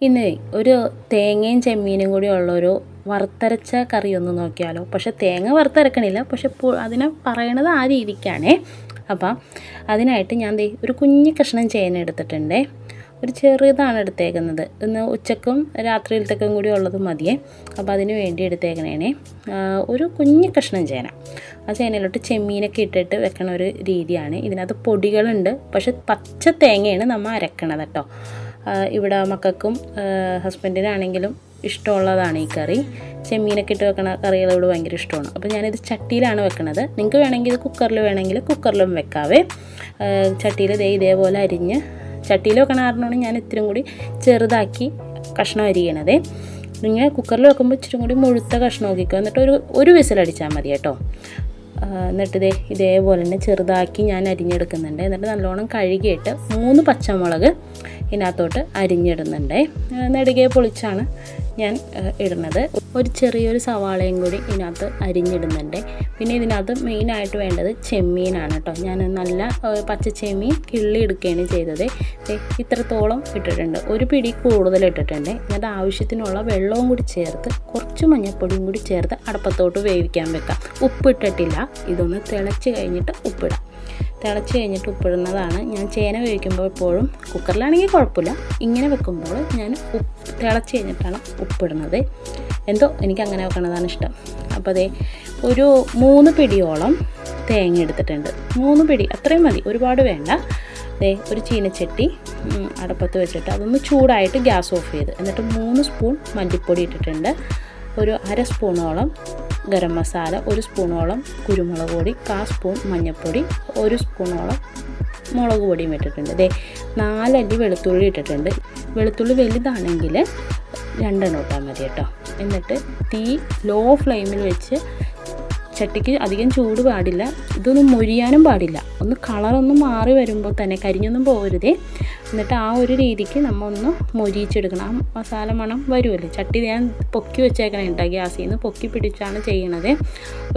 ഇന്ന് ഒരു തേങ്ങയും ചെമ്മീനും കൂടി ഉള്ളൊരു വറുത്തരച്ച കറി ഒന്ന് നോക്കിയാലോ. പക്ഷെ തേങ്ങ വറുത്തരക്കണില്ല, പക്ഷെ അതിനെ പറയണത് ആ രീതിക്കാണേ. അപ്പം അതിനായിട്ട് ഞാൻ ഒരു കുഞ്ഞു കഷ്ണം ചേന എടുത്തിട്ടുണ്ടേ. ഒരു ചെറുതാണ് എടുത്തേക്കുന്നത്. ഇന്ന് ഉച്ചക്കും രാത്രിയിലത്തേക്കും കൂടി ഉള്ളത് മതിയേ. അപ്പോൾ അതിന് വേണ്ടി എടുത്തേക്കണേ ഒരു കുഞ്ഞു കഷ്ണം ചേന. ആ ചേനയിലോട്ട് ചെമ്മീനൊക്കെ ഇട്ടിട്ട് വെക്കണ ഒരു രീതിയാണ്. ഇതിനകത്ത് പൊടികളുണ്ട്, പക്ഷെ പച്ച തേങ്ങയാണ് നമ്മൾ അരക്കണത് കേട്ടോ. ഇവിടെ മക്കൾക്കും ഹസ്ബൻഡിനാണെങ്കിലും ഇഷ്ടമുള്ളതാണ് ഈ കറി. ചെമ്മീനൊക്കെ ഇട്ട് വെക്കണ കറികളോട് ഭയങ്കര ഇഷ്ടമാണ്. അപ്പോൾ ഞാനിത് ചട്ടിയിലാണ് വെക്കണത്. നിങ്ങൾക്ക് വേണമെങ്കിൽ ഇത് കുക്കറിൽ വേണമെങ്കിൽ കുക്കറിലും വെക്കാവേ. ചട്ടിയിൽ ഇതേപോലെ അരിഞ്ഞ് ചട്ടിയിൽ വെക്കണ കാരണമാണ് ഞാൻ ഇത്തിരി കൂടി ചെറുതാക്കി കഷ്ണം അരിയണതേ. നിങ്ങൾ കുക്കറിൽ വെക്കുമ്പോൾ ഇച്ചിരി കൂടി മുഴുത്ത കഷ്ണം നോക്കിക്കോ. എന്നിട്ട് ഒരു വിസിലടിച്ചാൽ മതി കേട്ടോ. എന്നിട്ട് ഇതേപോലെ തന്നെ ചെറുതാക്കി ഞാൻ അരിഞ്ഞെടുക്കുന്നുണ്ട്. എന്നിട്ട് നല്ലോണം കഴുകിയിട്ട് 3 പച്ചമുളക് ഇതിനകത്തോട്ട് അരിഞ്ഞിടുന്നുണ്ട്. നെടുകെ പൊളിച്ചാണ് ഞാൻ ഇടുന്നത്. ഒരു ചെറിയൊരു സവാളയും കൂടി ഇതിനകത്ത് അരിഞ്ഞിടുന്നുണ്ട്. പിന്നെ ഇതിനകത്ത് മെയിനായിട്ട് വേണ്ടത് ചെമ്മീനാണ് കേട്ടോ. ഞാൻ നല്ല പച്ച ചെമ്മീൻ കിള്ളി എടുക്കുകയാണ് ചെയ്തത്. ഇത്രത്തോളം ഇട്ടിട്ടുണ്ട്. ഒരു പിടി കൂടുതൽ ഇട്ടിട്ടുണ്ട്. എന്നിട്ട് ആവശ്യത്തിനുള്ള വെള്ളവും കൂടി ചേർത്ത് കുറച്ച് മഞ്ഞൾപ്പൊടിയും കൂടി ചേർത്ത് അടപ്പത്തോട്ട് വേവിക്കാൻ വെക്കാം. ഉപ്പിട്ടിട്ടില്ല. ഇതൊന്ന് തിളച്ച് കഴിഞ്ഞിട്ട് ഉപ്പിടാം. തിളച്ച് കഴിഞ്ഞിട്ട് ഉപ്പിടുന്നതാണ്. ഞാൻ ചേന വേവിക്കുമ്പോൾ എപ്പോഴും കുക്കറിലാണെങ്കിൽ കുഴപ്പമില്ല, ഇങ്ങനെ വെക്കുമ്പോൾ ഞാൻ തിളച്ച് കഴിഞ്ഞിട്ടാണ് ഉപ്പിടുന്നത്. എന്തോ എനിക്ക് അങ്ങനെ വെക്കണതാണ് ഇഷ്ടം. അപ്പോൾ ഒരു 3 പിടിയോളം തേങ്ങ എടുത്തിട്ടുണ്ട്. 3 പിടി അത്രയും മതി, ഒരുപാട് വേണ്ട. ഒരു ചീനച്ചട്ടി അടുപ്പത്ത് വെച്ചിട്ട് അതൊന്ന് ചൂടായിട്ട് ഗ്യാസ് ഓഫ് ചെയ്ത് എന്നിട്ട് 3 സ്പൂൺ മല്ലിപ്പൊടി ഇട്ടിട്ടുണ്ട്. ഒരു 1/2 സ്പൂണോളം ഗരം മസാല, 1 സ്പൂണോളം കുരുമുളക് പൊടി, 1/4 സ്പൂൺ മഞ്ഞൾപ്പൊടി, 1 സ്പൂണോളം മുളക് പൊടിയും ഇട്ടിട്ടുണ്ട്. 4 അല്ലി വെളുത്തുള്ളി ഇട്ടിട്ടുണ്ട്. വെളുത്തുള്ളി വലുതാണെങ്കിൽ 2 ഇട്ടാൽ മതി കേട്ടോ. എന്നിട്ട് തീ ലോ ഫ്ലെയിമിൽ വെച്ച്, ചട്ടിക്ക് അധികം ചൂട് പാടില്ല, ഇതൊന്നും മൊരിയാനും പാടില്ല. ഒന്ന് കളറൊന്ന് മാറി വരുമ്പോൾ തന്നെ കരിഞ്ഞൊന്നും പോകരുതേ. എന്നിട്ട് ആ ഒരു രീതിക്ക് നമ്മൾ ഒന്ന് മൊരിയിച്ചെടുക്കണം. ആ മസാല മണം വരുമല്ലേ. ചട്ടി ഞാൻ പൊക്കി വെച്ചേക്കണേ കേട്ടോ. ഗ്യാസിൽ നിന്ന് പൊക്കി പിടിച്ചാണ് ചെയ്യണത്.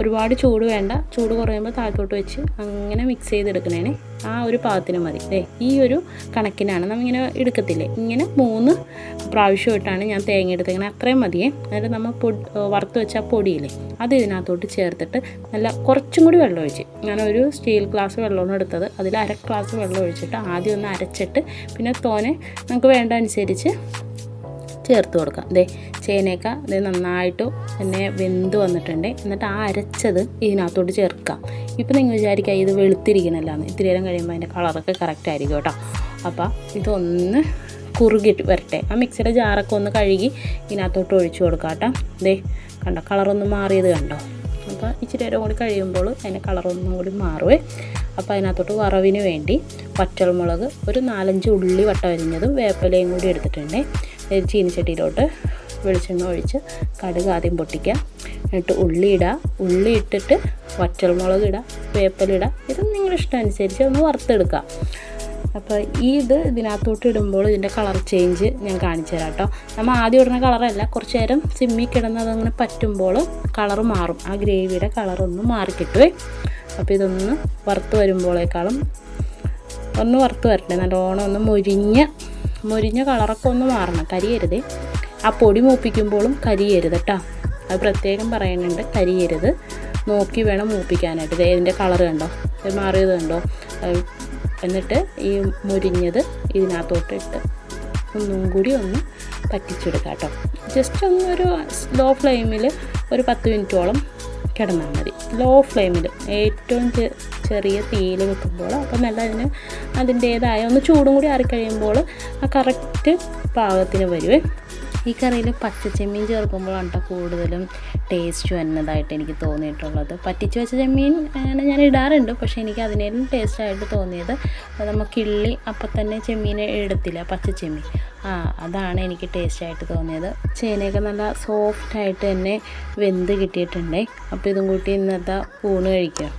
ഒരുപാട് ചൂട് വേണ്ട. ചൂട് കുറയുമ്പോൾ താഴത്തോട്ട് വെച്ച് അങ്ങനെ മിക്സ് ചെയ്തെടുക്കണേ. ആ ഒരു പാകത്തിന് മതി. ഈ ഒരു കണക്കിനാണ് നമ്മളിങ്ങനെ എടുക്കത്തില്ലേ, ഇങ്ങനെ 3 പ്രാവശ്യമായിട്ടാണ് ഞാൻ തേങ്ങ എടുത്തേക്കണേ. അത്രയും മതിയേ. എന്നിട്ട് നമ്മൾ വറുത്ത് വെച്ച പൊടിയില്ലേ അത് ഇതിനകത്തോട്ട് ചേർത്തിട്ട് നല്ല കുറച്ചും കൂടി വെള്ളം ഒഴിച്ച്, ഞാനൊരു സ്റ്റീൽ ഗ്ലാസ് വെള്ളമാണ് എടുത്തത്. അതിൽ 1/2 ഗ്ലാസ് വെള്ളം ഒഴിച്ചിട്ട് ആദ്യം ഒന്ന് അരച്ചിട്ട് പിന്നെ തോനെ നമുക്ക് വേണ്ട അനുസരിച്ച് ചേർത്ത് കൊടുക്കാം. ചേനയൊക്കെ നന്നായിട്ട് തന്നെ വെന്ത് വന്നിട്ടുണ്ട്. എന്നിട്ട് ആ അരച്ചത് ഇതിനകത്തോട്ട് ചേർക്കാം. ഇപ്പം നിങ്ങൾ വിചാരിക്കുക ഇത് വെളുത്തിരിക്കണമല്ലാന്ന്. ഇത്തിരി നേരം കഴിയുമ്പോൾ അതിൻ്റെ കളറൊക്കെ കറക്റ്റ് ആയിരിക്കും കേട്ടോ. അപ്പോൾ ഇതൊന്ന് കുറുകിട്ട് വരട്ടെ. ആ മിക്സിയുടെ ജാറൊക്കെ ഒന്ന് കഴുകി ഇതിനകത്തോട്ട് ഒഴിച്ചു കൊടുക്കാം കേട്ടോ. കണ്ടോ കളറൊന്ന് മാറിയത് കണ്ടോ. അപ്പോൾ ഇച്ചിരി നേരം കൂടി കഴിയുമ്പോൾ അതിൻ്റെ കളറൊന്നും കൂടി മാറുവേ. അപ്പോൾ അതിനകത്തോട്ട് വറവിന് വേണ്ടി പച്ചമുളക്, ഒരു 4-5 ഉള്ളി വട്ട അരിഞ്ഞതും വേപ്പിലയും കൂടി എടുത്തിട്ടുണ്ട്. ചീനിച്ചട്ടിയിലോട്ട് വെളിച്ചെണ്ണ ഒഴിച്ച് കടുക് ആദ്യം പൊട്ടിക്കുക. എന്നിട്ട് ഉള്ളി ഇടുക. ഉള്ളി ഇട്ടിട്ട് പച്ചമുളക് ഇടുക, വേപ്പില ഇടുക. ഇത് നിങ്ങളുടെ ഇഷ്ടം അനുസരിച്ച് ഒന്ന് വറുത്തെടുക്കുക. അപ്പോൾ ഇതിനകത്തോട്ട് ഇടുമ്പോൾ ഇതിൻ്റെ കളർ ചേഞ്ച് ഞാൻ കാണിച്ചു തരാം കേട്ടോ. നമ്മൾ ആദ്യം ഇടുന്ന കളറല്ല, കുറച്ച് നേരം സിമ്മിൽ കിടന്ന് അതങ്ങനെ പറ്റുമ്പോൾ കളറ് മാറും. ആ ഗ്രേവിയുടെ കളറൊന്ന് മാറിക്കിട്ടുവേ. അപ്പോൾ ഇതൊന്ന് വറുത്ത് വരുമ്പോഴേക്കാളും ഒന്ന് വറുത്ത് വരട്ടെ. നല്ലോണം ഒന്ന് മൊരിഞ്ഞ കളറൊക്കെ ഒന്ന് മാറണം. കരിയരുത്. ആ പൊടി മൂപ്പിക്കുമ്പോഴും കരിയരുത് കേട്ടോ. അത് പ്രത്യേകം പറയുന്നുണ്ട്, കരിയരുത്. നോക്കി വേണം മൂപ്പിക്കാനായിട്ട്. ഇതിൻ്റെ കളറ് കണ്ടോ, മാറിയത് കണ്ടോ. എന്നിട്ട് ഈ മുരിഞ്ഞത് ഇതിനകത്തോട്ട് ഇട്ട് ഒന്നും കൂടി ഒന്ന് പറ്റിച്ചെടുക്കാം കേട്ടോ. ജസ്റ്റ് ഒന്നൊരു ലോ ഫ്ലെയിമിൽ ഒരു 10 മിനിറ്റോളം കിടന്നാൽ മതി. ലോ ഫ്ലെയിമിൽ ഏറ്റവും ചെറിയ തീയിൽ വെക്കുമ്പോൾ അപ്പം നല്ല അതിൻ്റേതായ ഒന്ന് ചൂടും കൂടി ആറിക്കഴിയുമ്പോൾ ആ കറക്റ്റ് പാകത്തിന് വരുവേ. ഈ കറിയിൽ പച്ചച്ചെമ്മീൻ ചേർക്കുമ്പോഴാണ് കേട്ടോ കൂടുതലും ടേസ്റ്റ് വരുന്നതായിട്ട് എനിക്ക് തോന്നിയിട്ടുള്ളത്. പറ്റിച്ച് വെച്ച ചെമ്മീൻ ഞാൻ ഇടാറുണ്ട്, പക്ഷേ എനിക്ക് അതിനേലും ടേസ്റ്റായിട്ട് തോന്നിയത് നമ്മൾ കിള്ളി അപ്പം തന്നെ ചെമ്മീൻ എടുത്തില്ല, പച്ചച്ചെമ്മീൻ. അതാണ് എനിക്ക് ടേസ്റ്റായിട്ട് തോന്നിയത്. ചേനയൊക്കെ നല്ല സോഫ്റ്റായിട്ട് തന്നെ വെന്ത് കിട്ടിയിട്ടുണ്ട്. അപ്പോൾ ഇതും കൂട്ടി ഇന്നത്തെ ഊണ് കഴിക്കുക.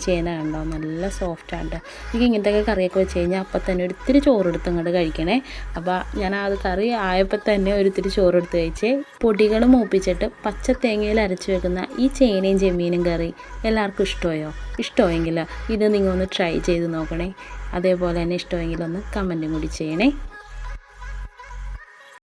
ചേന കണ്ടോ നല്ല സോഫ്റ്റാണ്. എനിക്ക് ഇങ്ങനത്തെയൊക്കെ കറിയൊക്കെ വെച്ച് കഴിഞ്ഞാൽ അപ്പം തന്നെ ഒരിത്തിരി ചോറെടുത്ത് അങ്ങോട്ട് കഴിക്കണേ. അപ്പോൾ ഞാൻ അത് കറി ആയപ്പോൾ തന്നെ ഒരിത്തിരി ചോറെടുത്ത് കഴിച്ച്. പൊടികൾ മൂപ്പിച്ചിട്ട് പച്ച തേങ്ങയിൽ അരച്ച് വെക്കുന്ന ഈ ചേനയും ചെമ്മീനും കറി എല്ലാവർക്കും ഇഷ്ടമായെങ്കിൽ ഇത് നിങ്ങൾ ഒന്ന് ട്രൈ ചെയ്ത് നോക്കണേ. അതേപോലെ തന്നെ ഇഷ്ടമെങ്കിൽ ഒന്ന് കമൻറ്റും കൂടി ചെയ്യണേ.